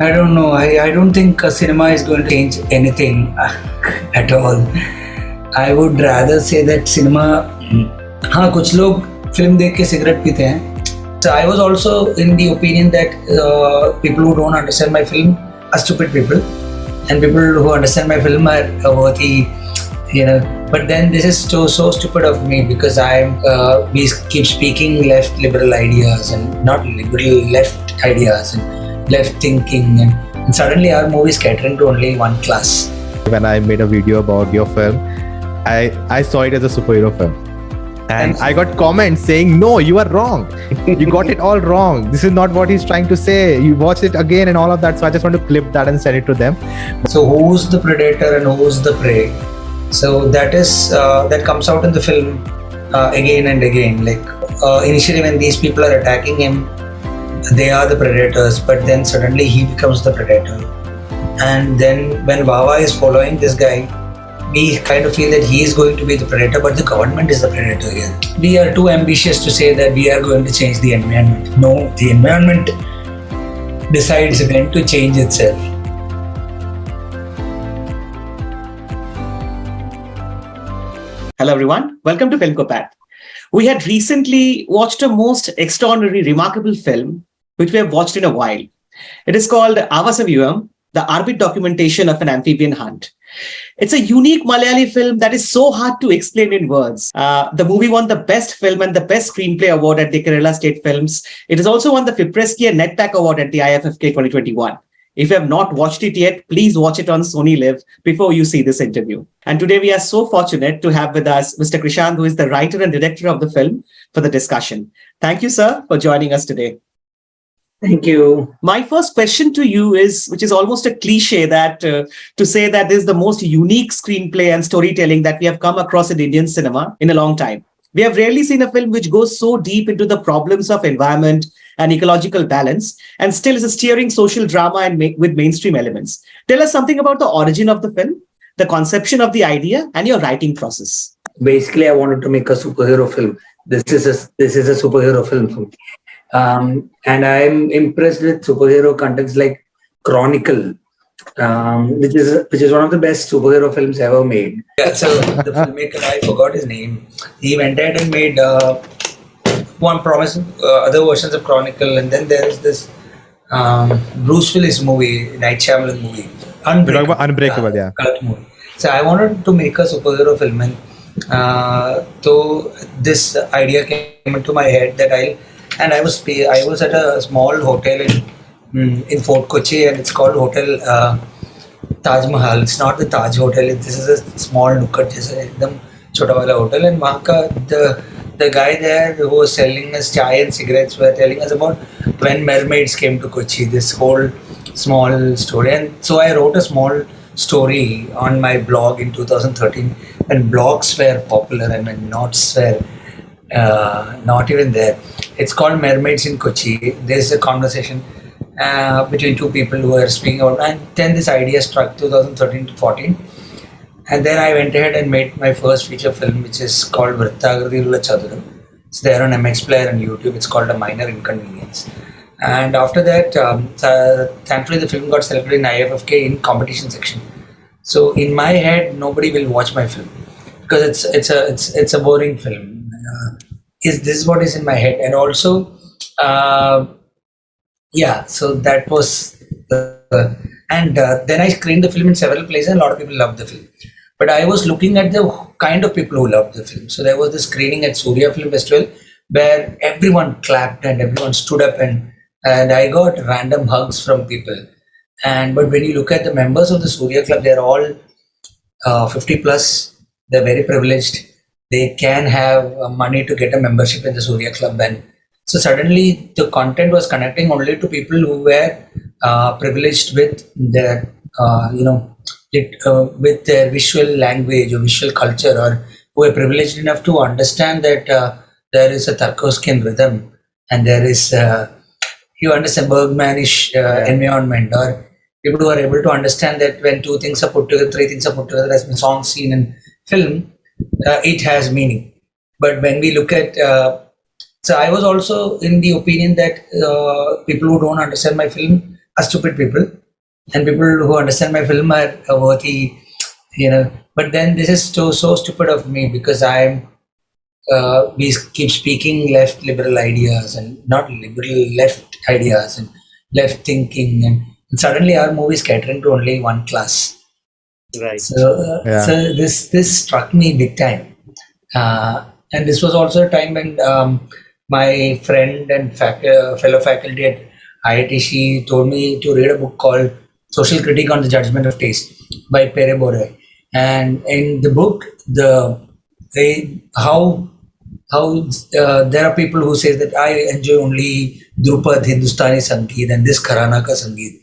I don't know. I don't think cinema is going to change anything at all. I would rather say that cinema. हाँ कुछ लोग film देख के cigarette पीते हैं. So I was also in the opinion that people who don't understand my film are stupid people, and people who understand my film are worthy, you know. But then this is so stupid of me because we keep speaking left liberal ideas and not liberal left ideas and left thinking, and suddenly our movie is catering to only one class. When I made a video about your film, I saw it as a superhero film. And I got comments saying, no, you are wrong. You got it all wrong. This is not what he's trying to say. You watch it again and all of that. So I just want to clip that and send it to them. So who's the predator and who's the prey? So that comes out in the film again and again. Like initially when these people are attacking him, they are the predators, but then suddenly he becomes the predator. And then when Wawa is following this guy, we kind of feel that he is going to be the predator, but the government is the predator here. We are too ambitious to say that we are going to change the environment. No, the environment decides when to change itself. Hello everyone, welcome to Filmcopat. We had recently watched a most extraordinary, remarkable film, which we have watched in a while. It is called Aavasavyuham, the Arbit documentation of an amphibian hunt. It's a unique Malayali film that is so hard to explain in words. The movie won the Best Film and the Best Screenplay Award at the Kerala State Films. It has also won the FIPRESCI and NETPAC Award at the IFFK 2021. If you have not watched it yet, please watch it on Sony Live before you see this interview. And today we are so fortunate to have with us Mr. Krishand, who is the writer and director of the film, for the discussion. Thank you, sir, for joining us today. Thank you. My first question to you is, which is almost a cliche, that to say that this is the most unique screenplay and storytelling that we have come across in Indian cinema in a long time. We have rarely seen a film which goes so deep into the problems of environment and ecological balance, and still is a steering social drama and with mainstream elements. Tell us something about the origin of the film, the conception of the idea, and your writing process. Basically, I wanted to make a superhero film. This is a superhero film for me. And I'm impressed with superhero contents like Chronicle, which is one of the best superhero films ever made. Yeah, so the filmmaker, I forgot his name. He went ahead and made one promising other versions of Chronicle, and then there is this Bruce Willis movie, Night Shyamalan movie, Unbreakable, yeah. Movie. So I wanted to make a superhero film, and so this idea came into my head that I was at a small hotel in Fort Kochi, and it's called Hotel Taj Mahal. It's not the Taj Hotel. This is a small nukkat, एकदम छोटा वाला hotel, and वहाँ का the guy there who was selling us chai and cigarettes were telling us about when mermaids came to Kochi. This whole small story, and so I wrote a small story on my blog in 2013 when blogs were popular and when knots were not even there. It's called Mermaids in Kochi. There's a conversation between two people who are speaking about, and then this idea struck 2013 to 14. And then I went ahead and made my first feature film, which is called Vrittagrila Chaduram. It's there on MX Player and YouTube. It's called A Minor Inconvenience. And after that, thankfully the film got selected in IFFK in competition section. So in my head, nobody will watch my film because it's a boring film. This is what is in my head, and also, so that was then I screened the film in several places, and a lot of people loved the film. But I was looking at the kind of people who loved the film. So there was this screening at Surya Film Festival where everyone clapped and everyone stood up, and I got random hugs from people. But when you look at the members of the Surya Club, they're all 50 plus. They're very privileged. They can have money to get a membership in the Surya Club, and so suddenly the content was connecting only to people who were privileged with their, with their visual language or visual culture, or who were privileged enough to understand that there is a Tarkovskian rhythm, and there is, you understand, Bergmanish environment, or people who are able to understand that when two things are put together, three things are put together, as in song, scene, and film, it has meaning. But when we look at, so I was also in the opinion that people who don't understand my film are stupid people, and people who understand my film are worthy, But then this is so stupid of me because we keep speaking left liberal ideas and not liberal left ideas and left thinking, and suddenly our movie is catering to only one class. Right. So this struck me big time, and this was also a time when my friend and fellow faculty at IIT, she told me to read a book called Social Critique on the Judgment of Taste by Pere Bore. And in the book, how there are people who say that I enjoy only Drupad Hindustani Sangeet and this Gharana ka Sangeet.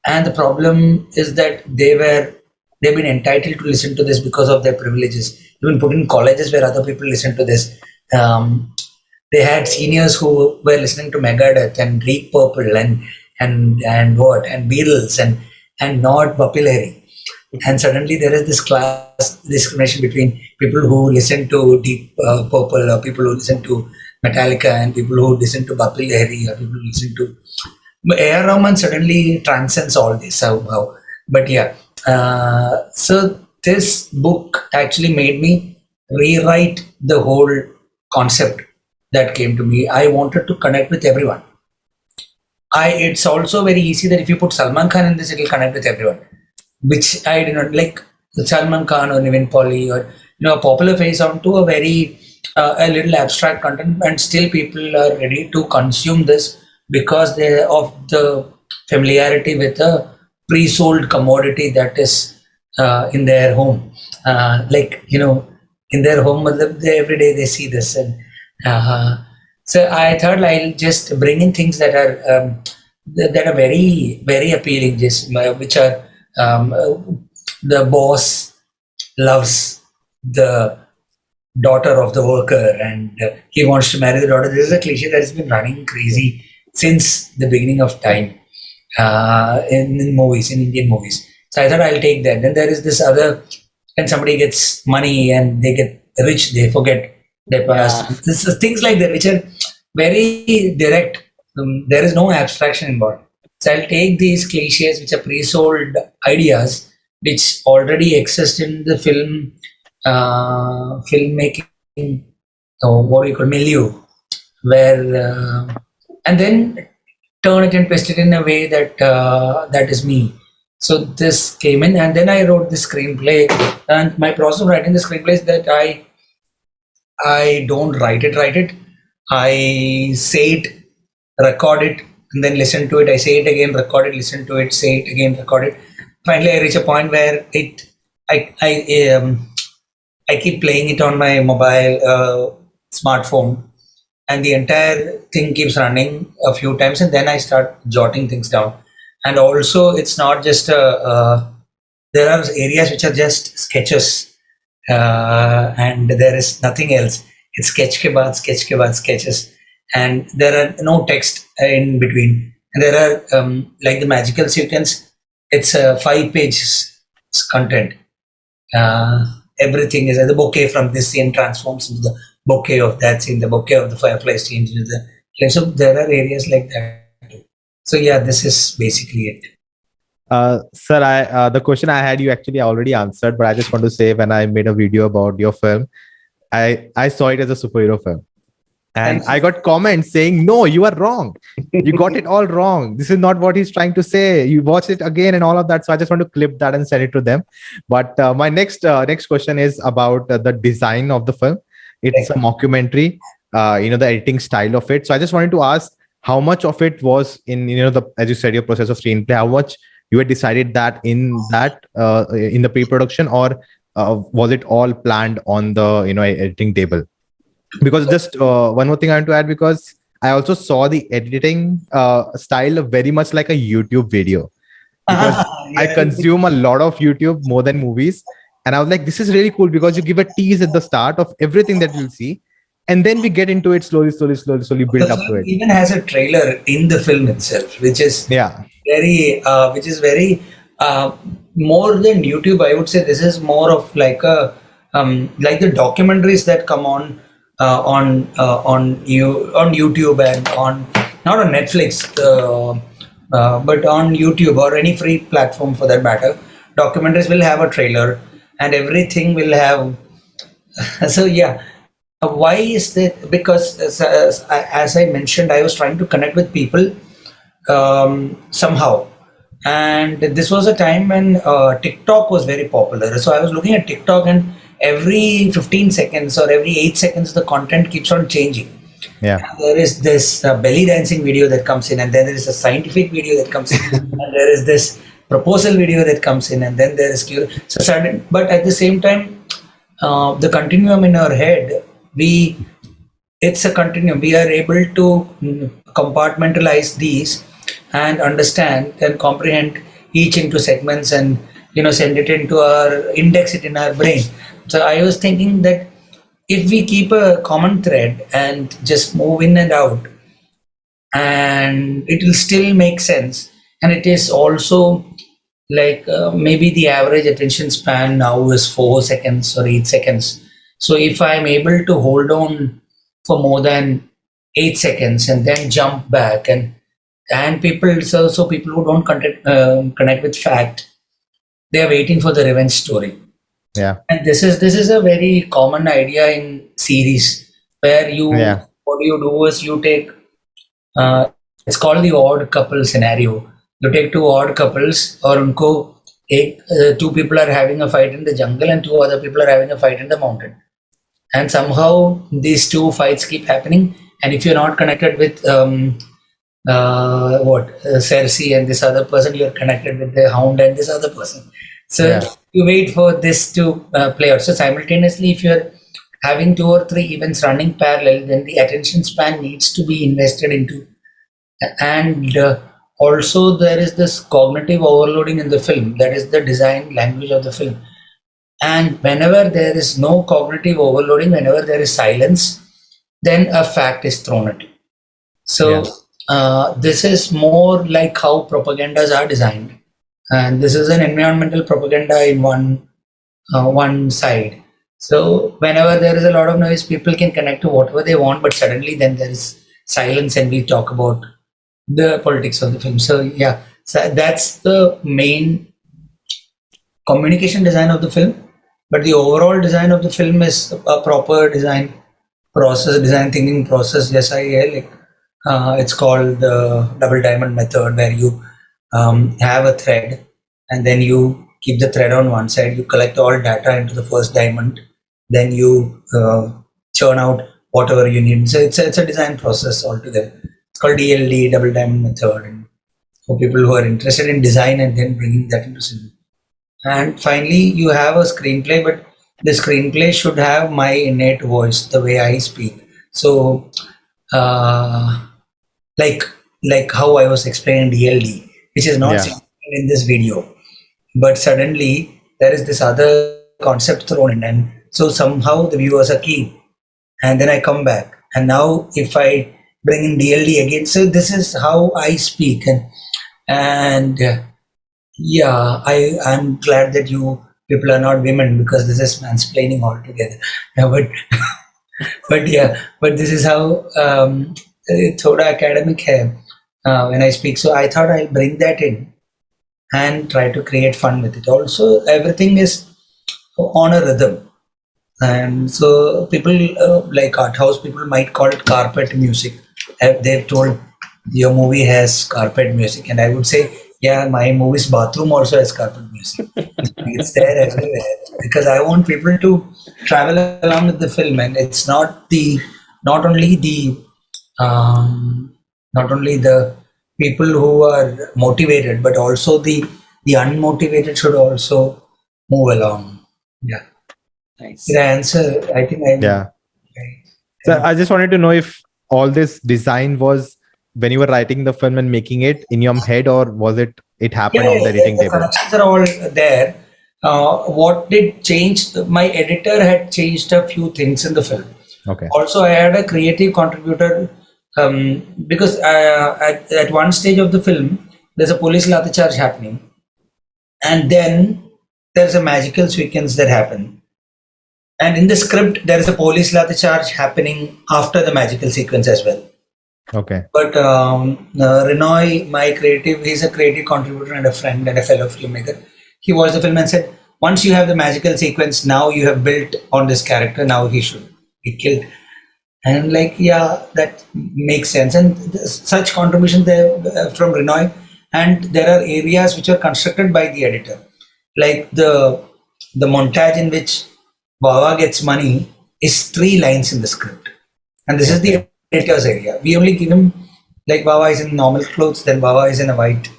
And the problem is that they've been entitled to listen to this because of their privileges. They've been put in colleges where other people listen to this. They had seniors who were listening to Megadeth and Deep Purple and Beatles and not Bapilary. And suddenly there is this class discrimination between people who listen to Deep Purple or people who listen to Metallica and people who listen to Bapilary or people who listen to A.R. Rahman suddenly transcends all this somehow. But yeah, so this book actually made me rewrite the whole concept that came to me. I wanted to connect with everyone. It's also very easy that if you put Salman Khan in this, it will connect with everyone, which I did not like. Salman Khan or Nivin Pauly or a popular face onto a very a little abstract content, and still people are ready to consume this because of the familiarity with a pre-sold commodity that is in their home. In their home, every day they see this, and so I thought I'll just bring in things that are very very appealing, which are the boss loves the daughter of the worker and he wants to marry the daughter. This is a cliche that has been running crazy since the beginning of time in movies, in Indian movies. So I thought I'll take that. Then there is this other, when somebody gets money and they get rich, they forget their past. This is things like that, which are very direct. There is no abstraction involved. So I'll take these cliches, which are pre-sold ideas, which already exist in the filmmaking, what do you call, milieu, where and then turn it and twist it in a way that that is me. So this came in, and then I wrote the screenplay. And my process of writing the screenplay is that I don't write it. I say it, record it, and then listen to it. I say it again, record it, listen to it, say it again, record it. Finally, I reach a point where I keep playing it on my mobile smartphone, and the entire thing keeps running a few times, and then I start jotting things down. And also, it's not just there are areas which are just sketches, and there is nothing else. It's sketch ke baad sketches, and there are no text in between. And there are like the magical sequence. It's 5 pages content. Everything is the bouquet from this scene transforms into the bouquet of that scene. The bouquet of the fireflies changes into the. So there are areas like that. So yeah, this is basically it. Sir, the question I had, you actually already answered, but I just want to say, when I made a video about your film, I saw it as a superhero film. And I got comments saying, no, you are wrong. You got it all wrong. This is not what he's trying to say. You watch it again and all of that. So I just want to clip that and send it to them. But my next question is about the design of the film. It's a mockumentary, the editing style of it. So I just wanted to ask, how much of it was in, as you said, your process of screenplay, how much you had decided that in the pre-production, or was it all planned on the, editing table? Because just one more thing I want to add, because I also saw the editing style very much like a YouTube video. Because I consume a lot of YouTube more than movies. And I was like, this is really cool because you give a tease at the start of everything that we'll see. And then we get into it slowly build up to it. Even has a trailer in the film itself, which is very more than YouTube. I would say this is more of like a like the documentaries that come on YouTube and on not on Netflix. but on YouTube or any free platform for that matter, documentaries will have a trailer and everything will have. So yeah, why is that? Because as I mentioned, I was trying to connect with people somehow. And this was a time when TikTok was very popular. So I was looking at TikTok, and every 15 seconds or every 8 seconds, the content keeps on changing. Yeah. And there is this belly dancing video that comes in, and then there is a scientific video that comes in, and there is this proposal video that comes in, and then there is so sudden. But at the same time, the continuum in our head, it's a continuum. We are able to compartmentalize these and understand and comprehend each into segments, and send it into our index it in our brain. So I was thinking that if we keep a common thread and just move in and out, and it will still make sense. And it is also like maybe the average attention span now is 4 seconds or 8 seconds. So if I'm able to hold on for more than 8 seconds and then jump back, and people, so people who don't connect with fact, they are waiting for the revenge story. Yeah. And this is a very common idea in series, where what you do is you take it's called the odd couple scenario. You take two odd couples, or two people are having a fight in the jungle and two other people are having a fight in the mountain, and somehow these two fights keep happening. And if you're not connected with Cersei and this other person, you're connected with the Hound and this other person. So you wait for this to play out. So simultaneously, if you're having 2 or 3 events running parallel, then the attention span needs to be invested into. And also there is this cognitive overloading in the film. That is the design language of the film. And whenever there is no cognitive overloading, whenever there is silence, then a fact is thrown at you. So this is more like how propagandas are designed. And this is an environmental propaganda in one side. So whenever there is a lot of noise, people can connect to whatever they want, but suddenly then there is silence and we talk about the politics of the film. So so that's the main communication design of the film. But the overall design of the film is a proper design thinking process. Yes, it's called the double diamond method, where you have a thread and then you keep the thread on one side, you collect all data into the first diamond, then you churn out whatever you need. So it's a design process altogether. It's called DLD, double diamond method, and for people who are interested in design and then bringing that into cinema. And finally, you have a screenplay, but the screenplay should have my innate voice, the way I speak. So like how I was explaining DLD, which is not seen in this video, but suddenly there is this other concept thrown in, and so somehow the viewers are keen, and then I come back, and now if I bring in DLD again, so this is how I speak. And I'm glad that you people are not women, because this is mansplaining altogether. But this is how thoda academic hai when I speak. So I thought I'll bring that in and try to create fun with it. Also, everything is on a rhythm, and so people like art house people might call it carpet music. They've told your movie has carpet music, and I would say, yeah, my movie's bathroom also has carpet music. It's there everywhere, because I want people to travel along with the film, and it's not only the people who are motivated, but also the unmotivated should also move along. Yeah. Nice. Did I answer? I think I. Yeah. So I just wanted to know if all this design was when you were writing the film and making it in your head, or was it happened on the editing table? The connections are all there. What did change? My editor had changed a few things in the film. Okay. Also, I had a creative contributor because at one stage of the film, there's a police lathi charge happening, and then there's a magical sequence that happen. And in the script, there is a police lathi charge happening after the magical sequence as well. Okay. But Renoy, he's a creative contributor and a friend and a fellow filmmaker. He watched the film and said, once you have the magical sequence, now you have built on this character, now he should be killed. And like, yeah, that makes sense. And such contributions there from Renoy. And there are areas which are constructed by the editor. Like the montage in which Baba gets money is 3 lines in the script. And this is the editor's area. We only give him, like, Baba is in normal clothes, then Baba is in a white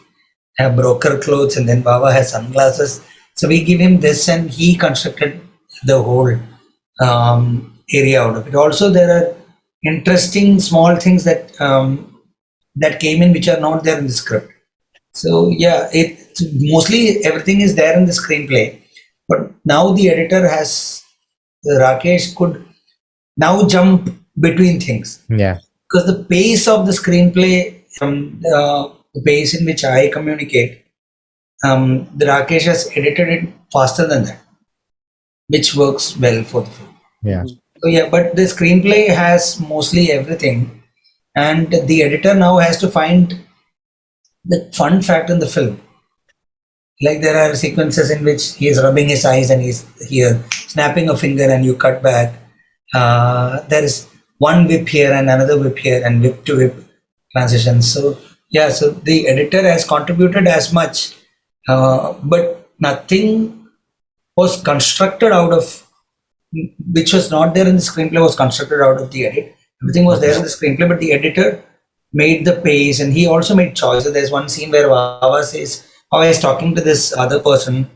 broker clothes, and then Baba has sunglasses. So we give him this, and he constructed the whole area out of it. Also, there are interesting small things that that came in which are not there in the script. So yeah, it mostly everything is there in the screenplay, but now the editor has Rakesh could now jump between things. Yeah. Because the pace of the screenplay from the pace in which I communicate, the Rakesh has edited it faster than that, which works well for the film. Yeah. So yeah, but the screenplay has mostly everything, and the editor now has to find the fun fact in the film. Like there are sequences in which he is rubbing his eyes and he's here snapping a finger, and you cut back. There is one whip here and another whip here, and whip to whip transitions. So yeah, so the editor has contributed as much, but nothing was constructed out of which was not there in the screenplay was constructed out of the edit. Everything was there in the screenplay, but the editor made the pace, and he also made choices. There's one scene where Baba is talking to this other person,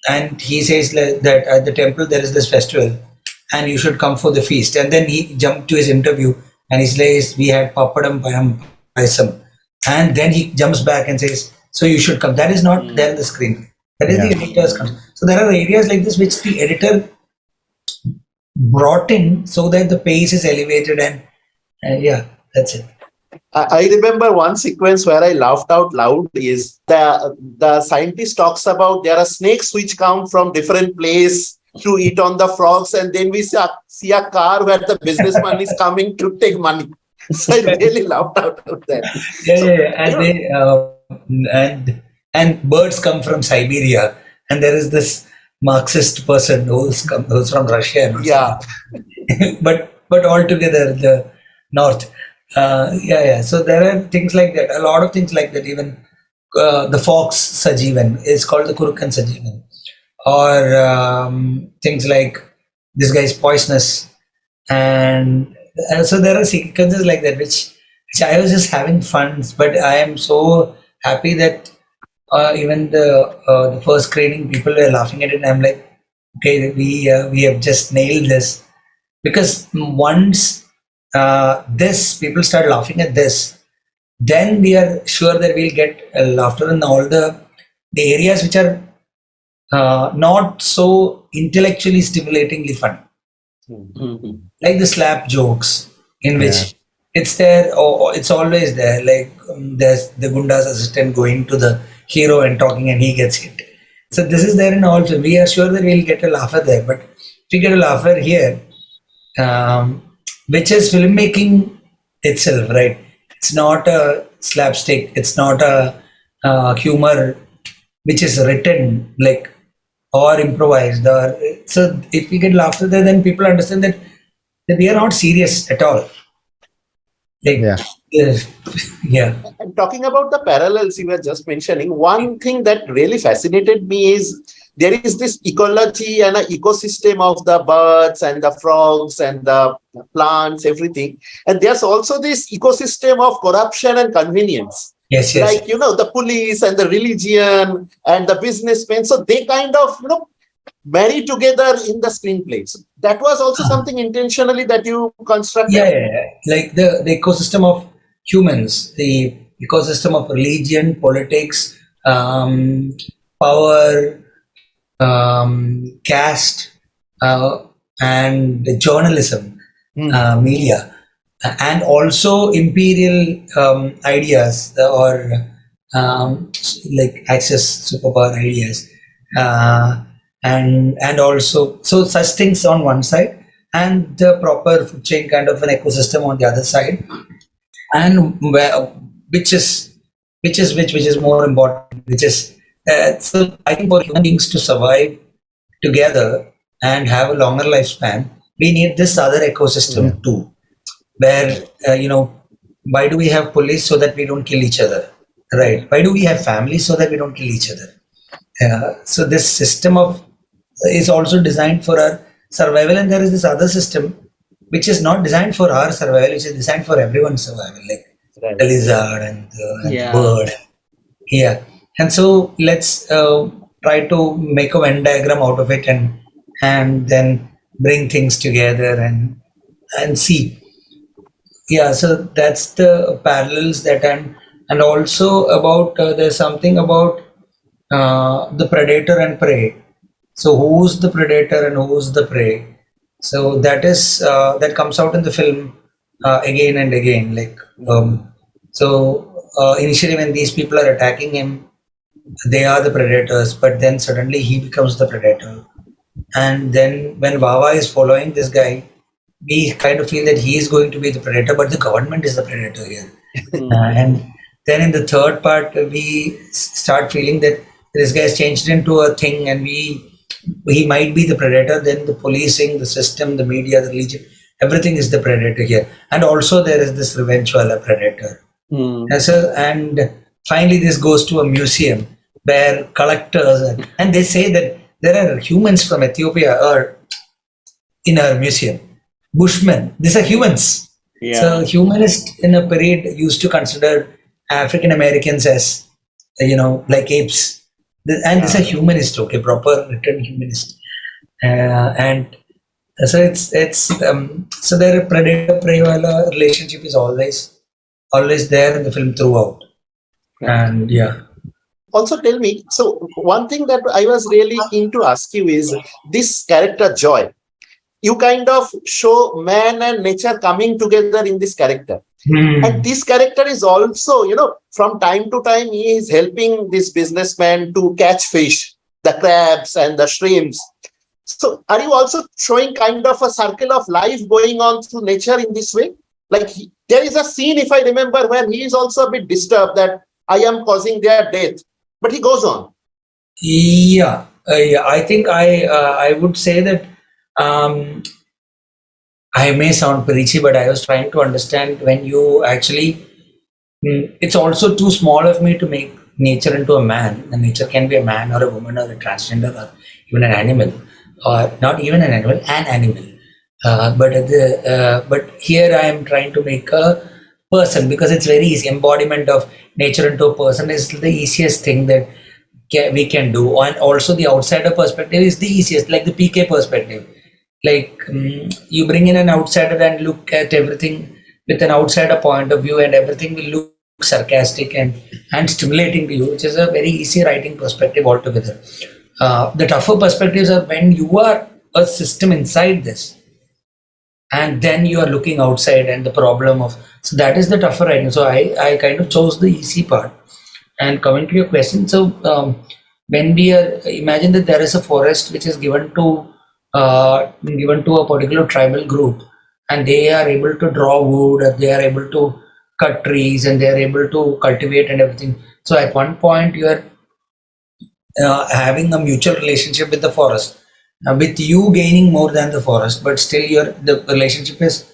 and he says that at the temple there is this festival, and you should come for the feast. And then he jumped to his interview, and he says, we had papadam payam paisam. And then he jumps back and says, so you should come. That is not there in the screenplay. That is the editor's concept. So there are areas like this which the editor brought in so that the pace is elevated, and yeah, that's it. I remember one sequence where I laughed out loud is the scientist talks about there are snakes which come from different place to eat on the frogs, and then we see a car where the businessman is coming to take money. So I really laughed out of that. And birds come from Siberia, and there is this Marxist person who's from Russia. Yeah. but altogether the North. So there are things like that, a lot of things like that. Even the fox Sajivan is called the Kurukan Sajivan, or things like this guy is poisonous, and so there are sequences like that which I was just having fun. But I am so happy that even the first screening people were laughing at it, and I'm like, okay, we have just nailed this, because once this people start laughing at this, then we are sure that we'll get laughter in all the areas which are not so intellectually stimulatingly fun, like the slap jokes in which it's there, or it's always there. Like there's the Gunda's assistant going to the hero and talking, and he gets hit. So this is there in all. We are sure that we'll get a laugher there, but if we get a laugher here, which is filmmaking itself, right? It's not a slapstick. It's not a humor which is written like or improvised. Or so if we get laughter there, then people understand that we are not serious at all. Like, yeah. And talking about the parallels you were just mentioning, one thing that really fascinated me is there is this ecology and an ecosystem of the birds and the frogs and the plants, everything. And there's also this ecosystem of corruption and convenience. Yes. Like, the police and the religion and the businessmen. So they kind of, marry together in the screenplay. So that was also something intentionally that you constructed. Yeah. Like the ecosystem of humans, the ecosystem of religion, politics, power, caste, and journalism, media, and also imperial ideas, or like access superpower ideas, and also so such things on one side, and the proper food chain kind of an ecosystem on the other side. and which is more important, which is so I think for human beings to survive together and have a longer lifespan, we need this other ecosystem too, where why do we have police? So that we don't kill each other, right? Why do we have families? So that we don't kill each other. So this system of is also designed for our survival, and there is this other system which is not designed for our survival, which is designed for everyone's survival, like the lizard and the bird. Yeah, and so let's try to make a Venn diagram out of it, and then bring things together and see. Yeah, so that's the parallels that and also about there's something about the predator and prey. So who's the predator and who's the prey? So that is that comes out in the film again and again. Like initially when these people are attacking him, they are the predators, but then suddenly he becomes the predator. And then when Wawa is following this guy, we kind of feel that he is going to be the predator, but the government is the predator here. And then in the third part, we start feeling that this guy has changed into a thing, and he might be the predator. Then the policing, the system, the media, the religion, everything is the predator here. And also there is this revenge wala predator. And finally this goes to a museum where collectors, and they say that there are humans from Ethiopia or in our museum. Bushmen, these are humans. So humanists in a period used to consider African Americans as like apes, and this is a humanist, okay, proper written humanist, and so it's so their predator prey wala relationship is always there in the film throughout, and yeah. Also tell me, so one thing that I was really keen to ask you is this character Joy. You kind of show man and nature coming together in this character. And this character is also, from time to time, he is helping this businessman to catch fish, the crabs and the shrimps. So are you also showing kind of a circle of life going on through nature in this way? Like there is a scene, if I remember, where he is also a bit disturbed that I am causing their death, but he goes on. Yeah, I think I would say that I may sound preachy, but I was trying to understand when you actually, it's also too small of me to make nature into a man. And nature can be a man or a woman or a transgender or even an animal, or not even an animal, an animal. But here I am trying to make a person, because it's very easy. Embodiment of nature into a person is the easiest thing that we can do, and also the outsider perspective is the easiest, like the PK perspective. Like you bring in an outsider and look at everything with an outsider point of view, and everything will look sarcastic and stimulating to you, which is a very easy writing perspective altogether. The tougher perspectives are when you are a system inside this, and then you are looking outside and the problem of, so that is the tougher writing. So I kind of chose the easy part. And coming to your question, so when we are, imagine that there is a forest which is given to a particular tribal group, and they are able to draw wood, they are able to cut trees, and they are able to cultivate and everything. So at one point you are having a mutual relationship with the forest, with you gaining more than the forest, but still the relationship is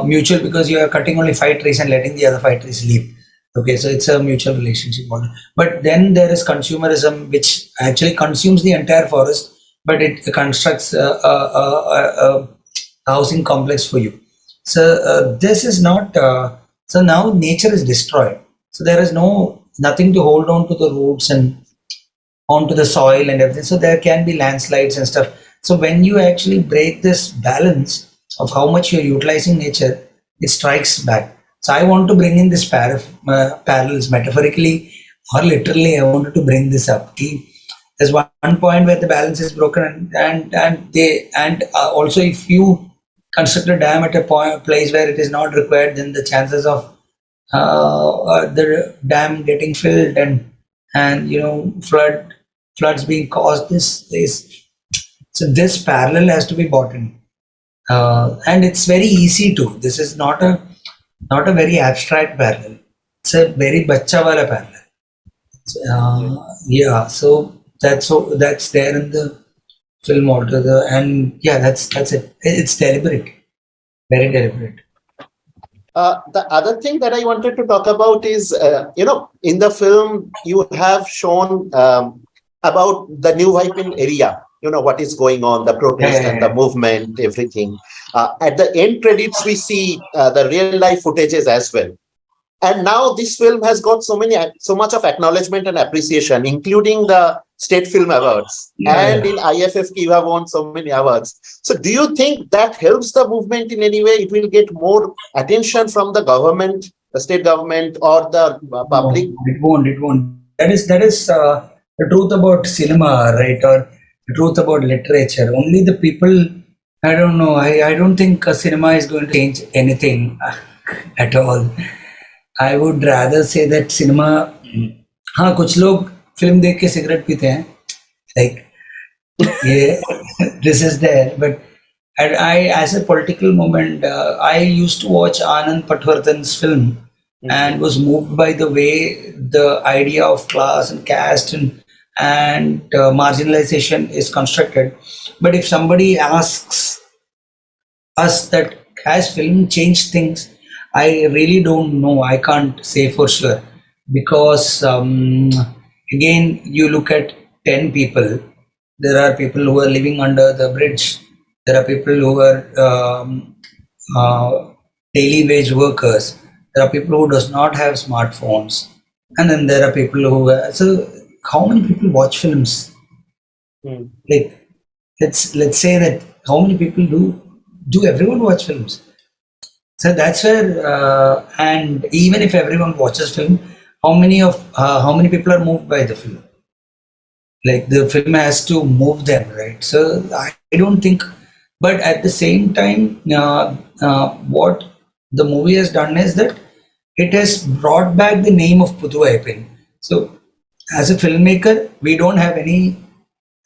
mutual, because you are cutting only 5 trees and letting the other 5 trees leave. Okay, so it's a mutual relationship model. But then there is consumerism, which actually consumes the entire forest, but it constructs a housing complex for you. So this is not. So now nature is destroyed. So there is nothing to hold on to the roots and onto the soil and everything. So there can be landslides and stuff. So when you actually break this balance of how much you're utilizing nature, it strikes back. So I want to bring in this parallels, metaphorically or literally. I wanted to bring this up. There's one point where the balance is broken, and also if you construct a dam at a place where it is not required, then the chances of the dam getting filled and floods being caused, so this parallel has to be brought in, and it's very easy to. This is not a not a very abstract parallel. It's a very bacha wala parallel. Yeah, so that's there in the film altogether, and yeah, that's it. It's deliberate, very deliberate. The other thing that I wanted to talk about is, in the film, you have shown about the New Vipin area, what is going on, the protest and the movement, everything. At the end credits, we see the real life footages as well. And now this film has got so much of acknowledgement and appreciation, including the State Film Awards. And in IFFK, you have won so many awards. So do you think that helps the movement in any way? It will get more attention from the government, the state government, or the public? No, it won't. It won't. That is the truth about cinema, right? Or the truth about literature. Only the people. I don't know. I don't think cinema is going to change anything at all. I would rather say that cinema. हाँ कुछ लोग film देख के cigarette पीते हैं. Like yeah, this is there. But I as a political moment, I used to watch Anand Patwardhan's film and was moved by the way the idea of class and caste and marginalization is constructed. But if somebody asks us that has film changed things, I really don't know. I can't say for sure because again, you look at 10 people. There are people who are living under the bridge. There are people who are daily wage workers. There are people who does not have smartphones, and then there are people who. So, how many people watch films? Like, let's say that how many people do everyone watch films? So that's where, and even if everyone watches film, how many people are moved by the film? Like the film has to move them, right? So I don't think, but at the same time, what the movie has done is that it has brought back the name of Pudu Ayyappan. So as a filmmaker, we don't have any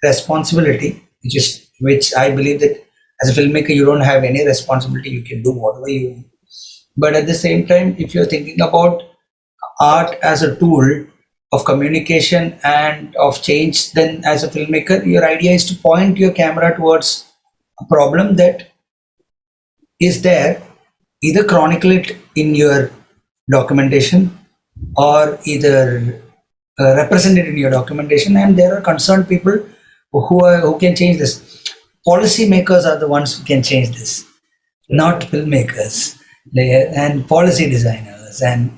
responsibility, which I believe that as a filmmaker, you don't have any responsibility. You can do whatever you want. But at the same time, if you're thinking about art as a tool of communication and of change, then as a filmmaker, your idea is to point your camera towards a problem that is there, either chronicle it in your documentation or either represent it in your documentation, and there are concerned people who can change this. Policy makers are the ones who can change this, not filmmakers and policy designers and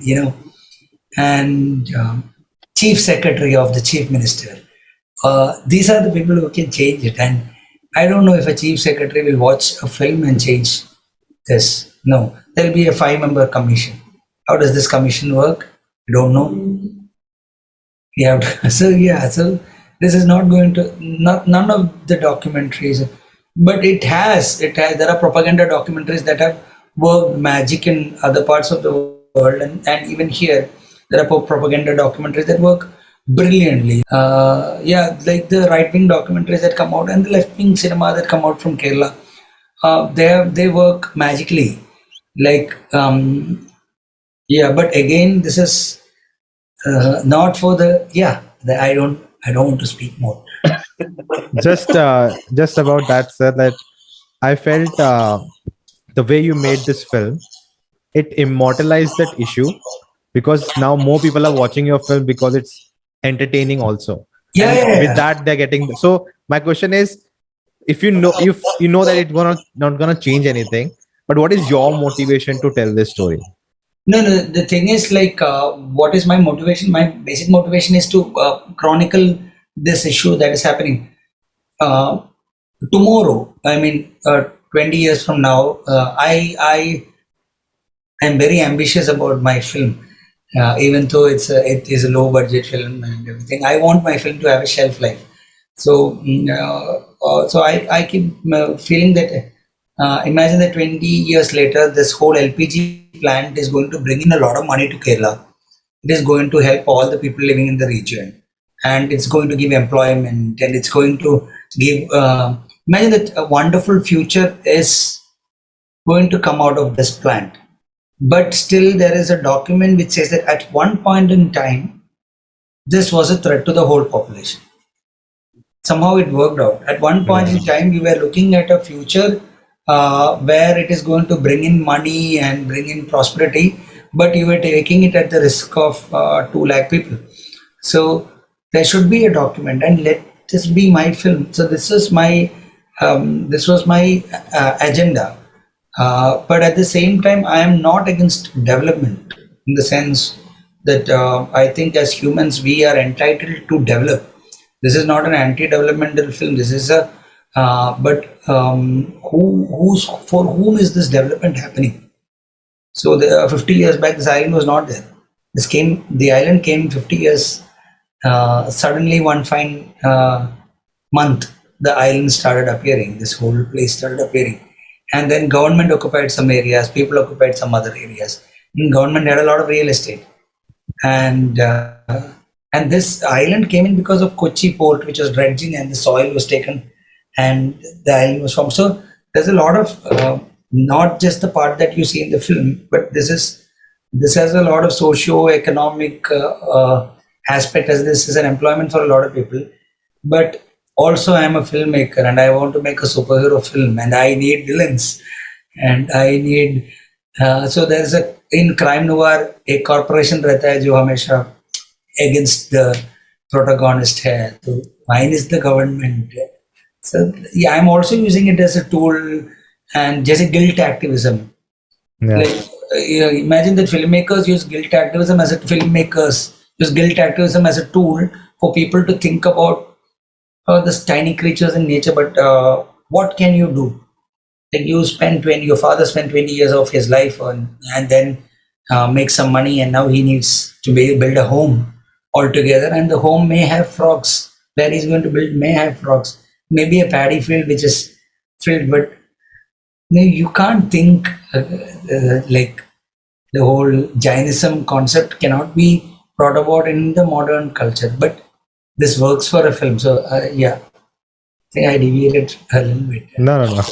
chief secretary of the chief minister. These are the people who can change it, and I don't know if a chief secretary will watch a film and change this. No, there'll be a 5-member commission. How does this commission work? I don't know. You have to, so this is not going to none of the documentaries, but it has there are propaganda documentaries that have worked magic in other parts of the world, and even here there are propaganda documentaries that work brilliantly. Like the right-wing documentaries that come out and the left-wing cinema that come out from Kerala, they work magically. Like but again, this is not for I don't want to speak more. just about that, sir, that I felt the way you made this film, it immortalized that issue, because now more people are watching your film because it's entertaining also. With that, they're getting. So my question is, if you know that it's not gonna change anything, but what is your motivation to tell this story? No, the thing is, like, what is my motivation? My basic motivation is to chronicle this issue that is happening. Tomorrow, 20 years from now, I am very ambitious about my film. Even though it is a low budget film and everything, I want my film to have a shelf life. So, I keep feeling that. Imagine that 20 years later, this whole LPG plant is going to bring in a lot of money to Kerala. It is going to help all the people living in the region, and it's going to give employment, and it's going to give. Imagine that a wonderful future is going to come out of this plant. but still there is a document which says that at one point in time, this was a threat to the whole population. Somehow it worked out. At one point in time, we were looking at a future where it is going to bring in money and bring in prosperity, but you were taking it at the risk of 2 lakh people. So there should be a document, and let this be my film. So this is my this was my agenda. But at the same time, I am not against development in the sense that I think as humans we are entitled to develop. This is not an anti-developmental film. This is a but who's for whom is this development happening? So the 50 years back, this island was not there. The island came 50 years. Suddenly, one fine month, the island started appearing. This whole place started appearing, and then government occupied some areas. People occupied some other areas. And government had a lot of real estate, and this island came in because of Kochi port, which was dredging, and the soil was taken, and the island was formed. So there's a lot of not just the part that you see in the film, but this has a lot of socio-economic aspect, as this is an employment for a lot of people. But also, I'm a filmmaker, and I want to make a superhero film, and I need villains, and I need so there's a in crime noir a corporation रहता है जो हमेशा against the protagonist है, तो mine is the government. So yeah, I'm also using it as a tool, and just a guilt activism. Yeah. Like imagine that filmmakers use guilt activism as a tool for people to think about this tiny creatures in nature. But what can you do? Like your father spent 20 years of his life on, and then make some money, and now he needs to build a home altogether, and the home may have frogs. Where he's going to build may have frogs. Maybe a paddy field which is filled, but you can't think like the whole Jainism concept cannot be brought about in the modern culture. But this works for a film. So yeah, I think I deviated a little bit. No.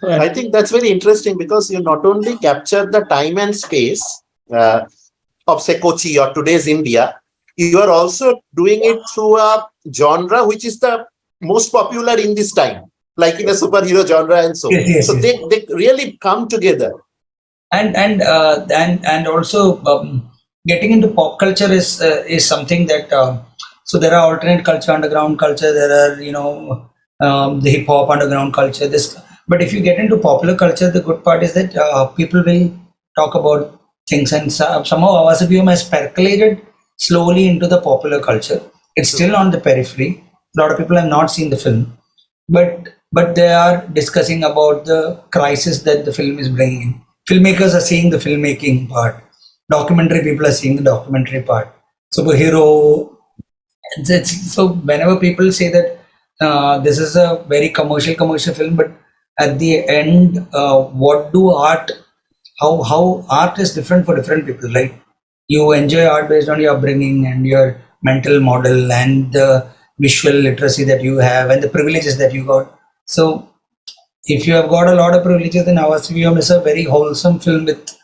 I think that's very interesting because you not only capture the time and space of say Kochi or today's India, you are also doing it through a genre which is the most popular in this time, like in a superhero genre and so. Yes, so yes. they really come together. And also getting into pop culture is something that so there are alternate culture, underground culture, there are the hip hop underground culture, but if you get into popular culture, the good part is that people will talk about things, and somehow Aavasavyuham has percolated slowly into the popular culture. It's still on the periphery. A lot of people have not seen the film, but they are discussing about the crisis that the film is bringing in. Filmmakers are seeing the filmmaking part. Documentary people are seeing the documentary part. Superhero. So whenever people say that this is a very commercial film, but at the end, what do art? How art is different for different people, right? You enjoy art based on your upbringing and your mental model and the visual literacy that you have and the privileges that you got. So if you have got a lot of privileges, then Aavasavyuham is a very wholesome film with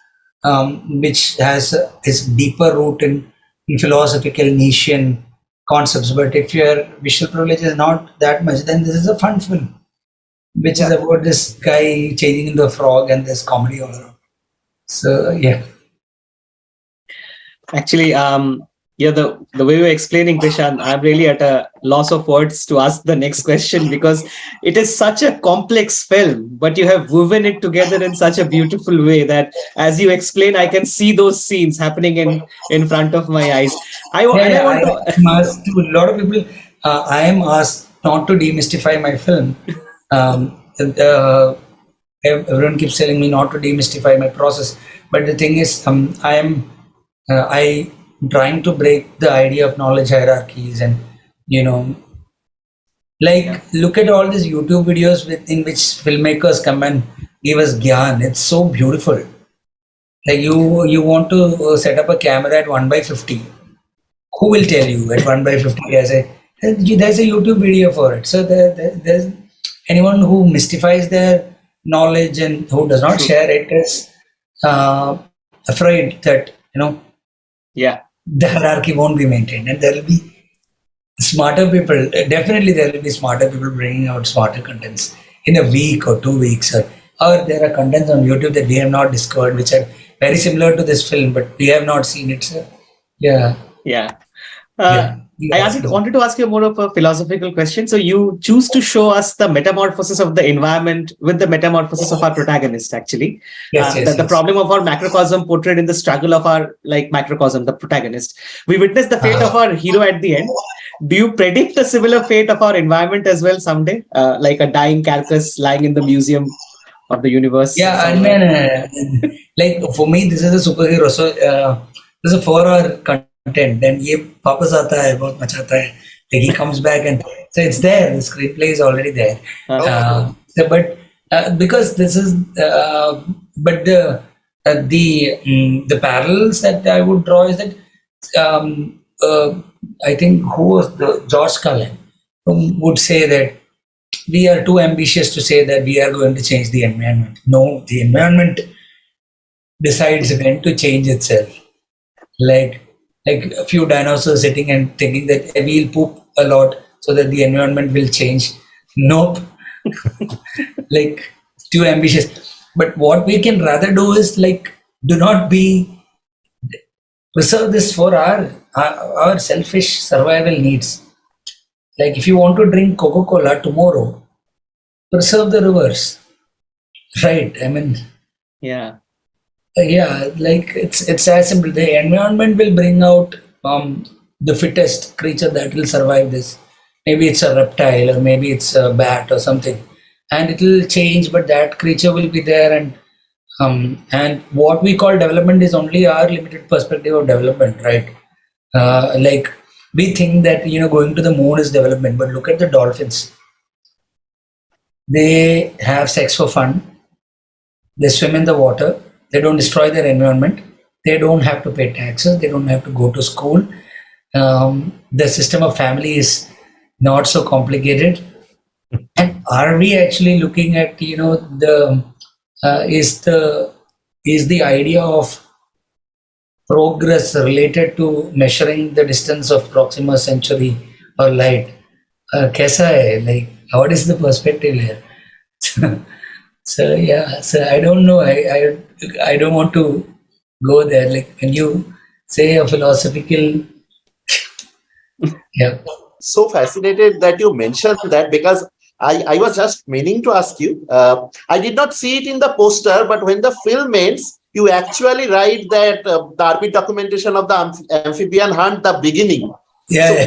which has its deeper root in philosophical Nietzschean concepts. But if your visual privilege is not that much, then this is a fun film, which is about this guy changing into a frog and there's comedy all around. So yeah. Actually, the way you're explaining, Krishand, I'm really at a loss of words to ask the next question because it is such a complex film, but you have woven it together in such a beautiful way that as you explain, I can see those scenes happening in front of my eyes. I want to a lot of people. I am asked not to demystify my film. Everyone keeps telling me not to demystify my process, but the thing is, I trying to break the idea of knowledge hierarchies, and look at all these YouTube videos in which filmmakers come and give us gyan. It's so beautiful. Like you want to set up a camera at 1/50. Who will tell you at 1/50? There's a YouTube video for it. So there's anyone who mystifies their knowledge and who does not share it is afraid that Yeah. the hierarchy won't be maintained, and there will be smarter people. Definitely, there will be smarter people bringing out smarter contents in a week or 2 weeks, or there are contents on YouTube that we have not discovered, which are very similar to this film, but we have not seen it. So, yeah, Yeah. yeah. Wanted to ask you more of a philosophical question. So you choose to show us the metamorphosis of the environment with the metamorphosis of our protagonist, actually. The problem of our macrocosm portrayed in the struggle of our microcosm, the protagonist. We witness the fate of our hero at the end. Do you predict a similar fate of our environment as well someday? Like a dying carcass lying in the museum of the universe? Yeah, and then, like for me, this is a superhero. So this is a 4 hour content. Then ye वापस आता है बहुत मचाता है. Like he comes back, and so it's there. The screenplay is already there. But because this is, but the parallels that I would draw is that I think who was the George Carlin would say that we are too ambitious to say that we are going to change the environment. No, the environment decides when to change itself. Like a few dinosaurs sitting and thinking that we'll poop a lot so that the environment will change. Nope. Like too ambitious. But what we can rather do is do not preserve this for our selfish survival needs. Like if you want to drink Coca-Cola tomorrow, preserve the rivers. Right. I mean, yeah. Like it's as simple. The environment will bring out the fittest creature that will survive this. Maybe it's a reptile, or maybe it's a bat or something, and it will change. But that creature will be there, and what we call development is only our limited perspective of development, right? Like we think that going to the moon is development, but look at the dolphins. They have sex for fun. They swim in the water. They don't destroy their environment. They don't have to pay taxes. They don't have to go to school. The system of family is not so complicated. And are we actually looking at is the idea of progress related to measuring the distance of Proxima Centauri or light? Kaisa hai? Like what is the perspective here? So I don't know. I don't want to go there. Like when you say a philosophical, yeah. So fascinated that you mentioned that, because I was just meaning to ask you. I did not see it in the poster, but when the film ends, you actually write that the Arbit documentation of the amphibian hunt, the beginning. Yeah.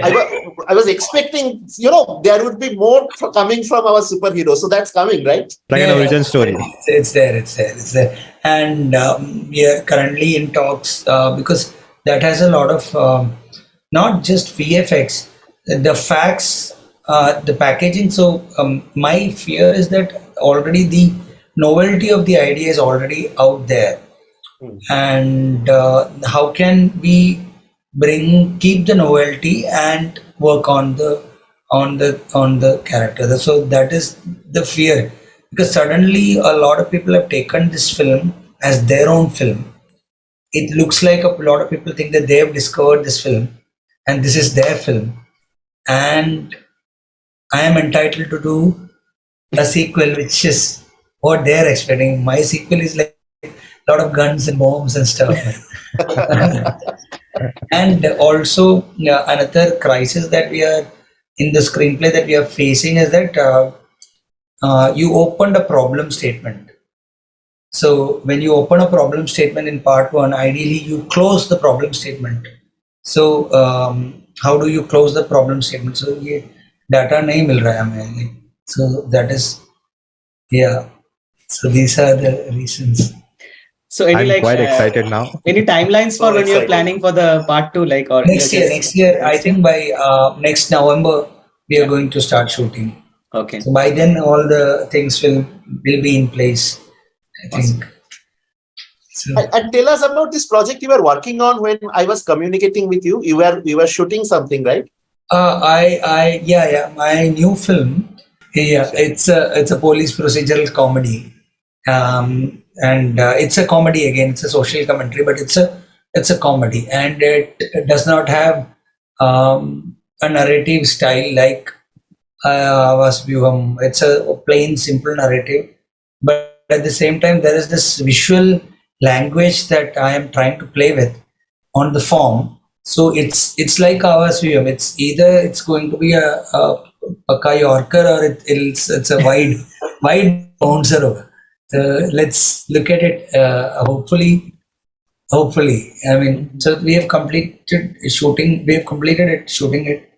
I was expecting, there would be more coming from our superhero. So that's coming, right? Like an origin story. It's there. And we are currently in talks because that has a lot of not just VFX, the facts, the packaging. So my fear is that already the novelty of the idea is already out there. And how can we keep the novelty and work on the character? So that is the fear, because suddenly a lot of people have taken this film as their own film. It looks like a lot of people think that they have discovered this film and this is their film, and I am entitled to do a sequel which is what they're expecting. My sequel is like a lot of guns and bombs and stuff. And also another crisis that we are in the screenplay that we are facing is that you opened a problem statement. So when you open a problem statement in part 1, ideally you close the problem statement. So how do you close the problem statement? So ये data नहीं मिल रहा है हमें. So that is, so these are the reasons. So I'm quite excited now. Any timelines for when you're planning for the part 2, or next year? I think by next November we are going to start shooting. Okay. So by then all the things will be in place, I think. So, and tell us about this project you were working on. When I was communicating with you, you were shooting something, right? My new film. It's a police procedural comedy. and it's a comedy again. It's a social commentary, but it's a comedy, and it does not have a narrative style like Aavasavyuham. It's a plain, simple narrative, but at the same time, there is this visual language that I am trying to play with on the form. So it's like Aavasavyuham. It's either it's going to be a Yorker, or it's a wide bouncer. Let's look at it. Hopefully, I mean, so we have completed shooting. We have completed it, shooting it,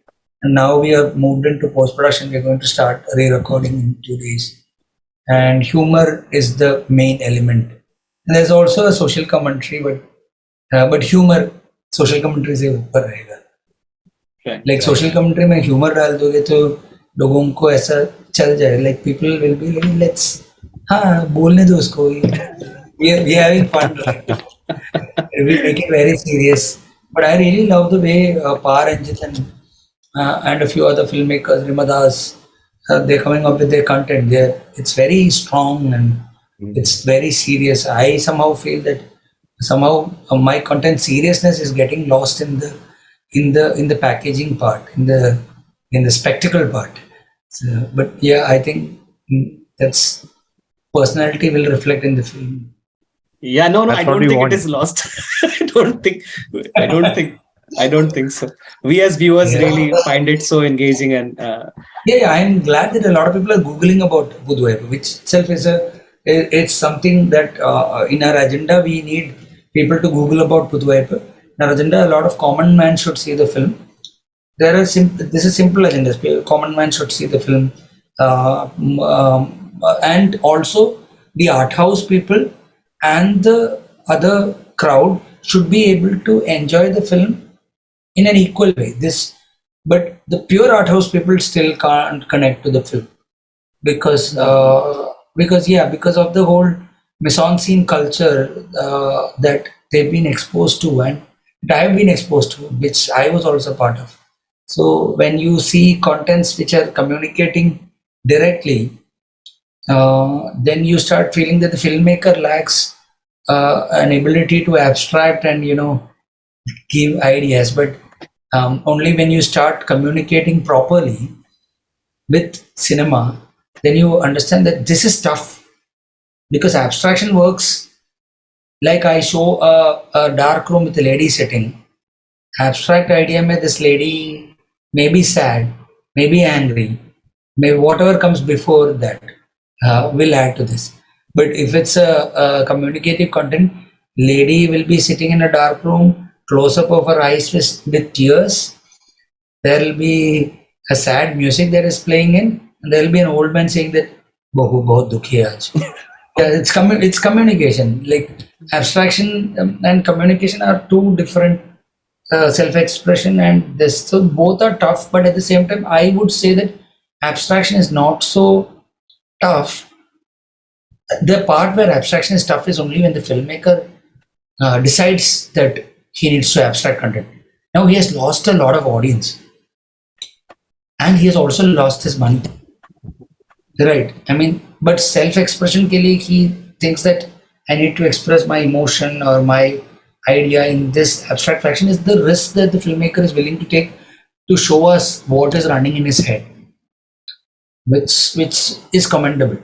and now we have moved into post production. We're going to start re-recording in 2 days. And humor is the main element. And there's also a social commentary, but humor, social commentary से ऊपर रहेगा. Like social commentary में humor डाल दोगे तो लोगों को ऐसा चल जाए. Like people will be like, let's हाँ बोलने दो उसको. We are having fun. Right? We make it very serious. But I really love the way Par Ranjit and a few other filmmakers, Rimadas, they're coming up with their content. It's very strong and it's very serious. I somehow feel that somehow my content seriousness is getting lost in the packaging part, in the spectacle part. So, but yeah, I think that's personality will reflect in the film. Yeah, no, That's I what don't we think want. it is lost. I don't think so. We as viewers Yeah. really find it so engaging and Yeah, I'm glad that a lot of people are googling about Budweiser, which itself is it's something that in our agenda we need people to Google about Budweiser. In our agenda, a lot of common man should see the film. This is simple agenda. Common man should see the film, and also the art house people and the other crowd should be able to enjoy the film in an equal way. But the pure art house people still can't connect to the film because of the whole mise-en-scene culture that they've been exposed to, and that I've been exposed to, which I was also part of. So when you see contents which are communicating directly, then you start feeling that the filmmaker lacks an ability to abstract and give ideas. But only when you start communicating properly with cinema, then you understand that this is tough, because abstraction works like I show a dark room with a lady sitting. Abstract idea mein this lady may be sad, may be angry, may whatever comes before that will add to this. But if it's a communicative content, lady will be sitting in a dark room, close up of her eyes with tears. There will be a sad music that is playing in, and there will be an old man saying that "Bahu bahut dukhi hai aaj." Yeah, it's communication. Like abstraction and communication are two different self-expression, and this, so both are tough. But at the same time, I would say that abstraction is not so tough. The part where abstraction is tough is only when the filmmaker decides that he needs to abstract content. Now he has lost a lot of audience, and he has also lost his money. Right. I mean, but self-expression ke liye he thinks that I need to express my emotion or my idea in this abstract fraction is the risk that the filmmaker is willing to take to show us what is running in his head, which is commendable.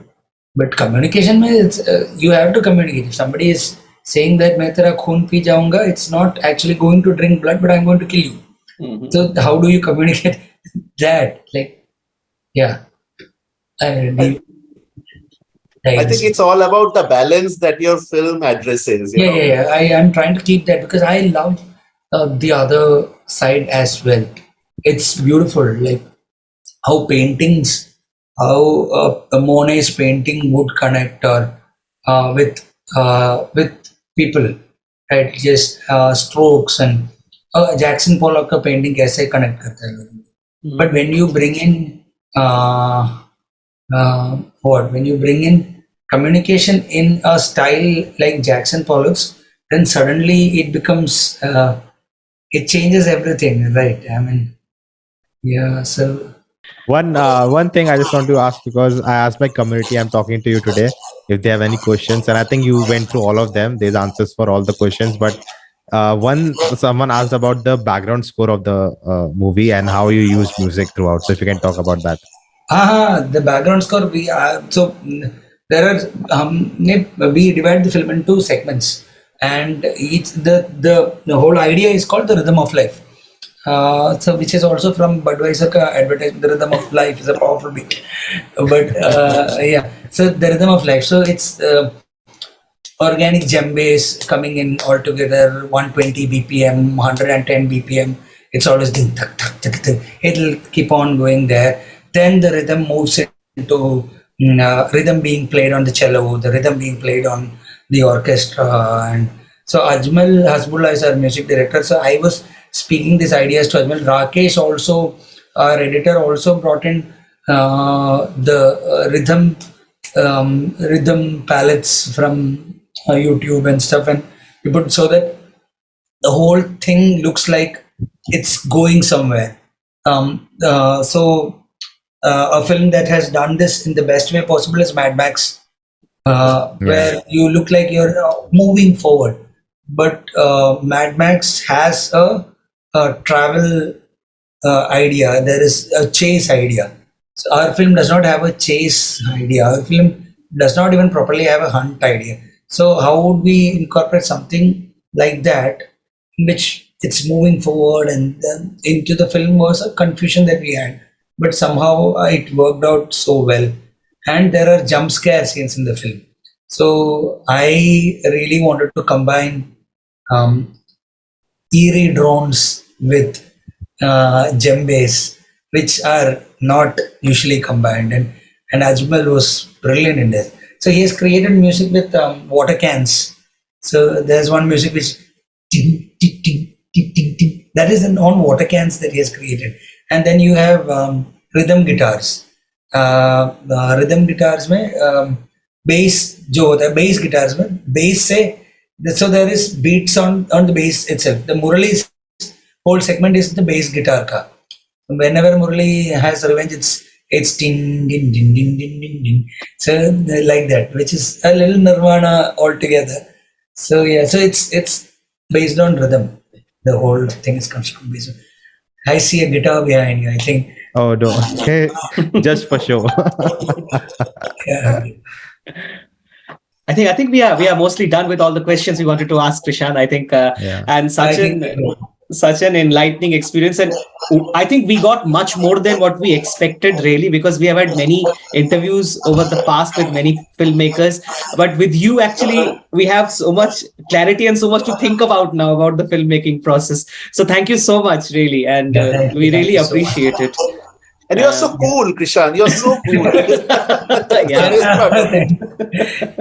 But communication mein you have to communicate. If somebody is saying that मैं तेरा खून P जाऊंगा, it's not actually going to drink blood, but I'm going to kill you. Mhm. So how do you communicate that? Like, yeah. I think it's all about the balance that your film addresses. You know? Yeah. I am trying to keep that because I love the other side as well. It's beautiful, like how paintings, how Monet's painting would connect or with people, right? Just strokes and Jackson Pollock का painting कैसे connect करता है लोगों को. But when you bring in when you bring in communication in a style like Jackson Pollock's, then suddenly it becomes it changes everything, right? I mean, yeah. So One thing I just want to ask, because I asked my community, I'm talking to you today. if they have any questions. And I think you went through all of them. There's answers for all the questions, but someone asked about the background score of the movie and how you use music throughout. So if you can talk about that. The background score. There are we divide the film into segments, and each the whole idea is called the rhythm of life. So which is also from Budweiser ka advertisement. The rhythm of life is a powerful beat, but yeah. So the rhythm of life. So it's organic djembes coming in all together, 120 BPM, 110 BPM. It's always ding, tak, tak, tak, tak. It'll keep on going there. Then the rhythm moves into rhythm being played on the cello, the rhythm being played on the orchestra. And so Ajmal Hasbullah is our music director. So I was speaking these ideas to Ajmal. Rakesh also, our editor, also brought in the rhythm palettes from YouTube and stuff, and we put so that the whole thing looks like it's going somewhere. A film that has done this in the best way possible is Mad Max, where you look like you're moving forward. But Mad Max has a travel idea. There is a chase idea. So our film does not have a chase idea. Our film does not even properly have a hunt idea. So how would we incorporate something like that, which it's moving forward, and then into the film was a confusion that we had, but somehow it worked out so well. And there are jump scare scenes in the film. So I really wanted to combine eerie drones with djembes, which are not usually combined. And Ajmal was brilliant in this. So he has created music with water cans. So there's one music which ting, ting, ting, ting, ting, ting. That is on water cans that he has created. And then you have rhythm guitars. Rhythm guitars में bass जो होता है, bass guitars में bass से, so there is beats on the bass itself. The Murali's whole segment is the bass guitar ka. Whenever Murali has revenge, it's ding ding ding ding ding ding ding. So like that, which is a little Nirvana altogether. So yeah, so it's based on rhythm. The whole thing is constructed based on. I see a guitar behind you, I think. Oh no, just for show. Yeah. I think we are mostly done with all the questions we wanted to ask Krishand. I think and such an enlightening experience, and I think we got much more than what we expected, really, because we have had many interviews over the past with many filmmakers, but with you actually we have so much clarity and so much to think about now about the filmmaking process. So thank you so much, really, and we really appreciate it. And you're so cool, Krishand. You're so cool. Yeah.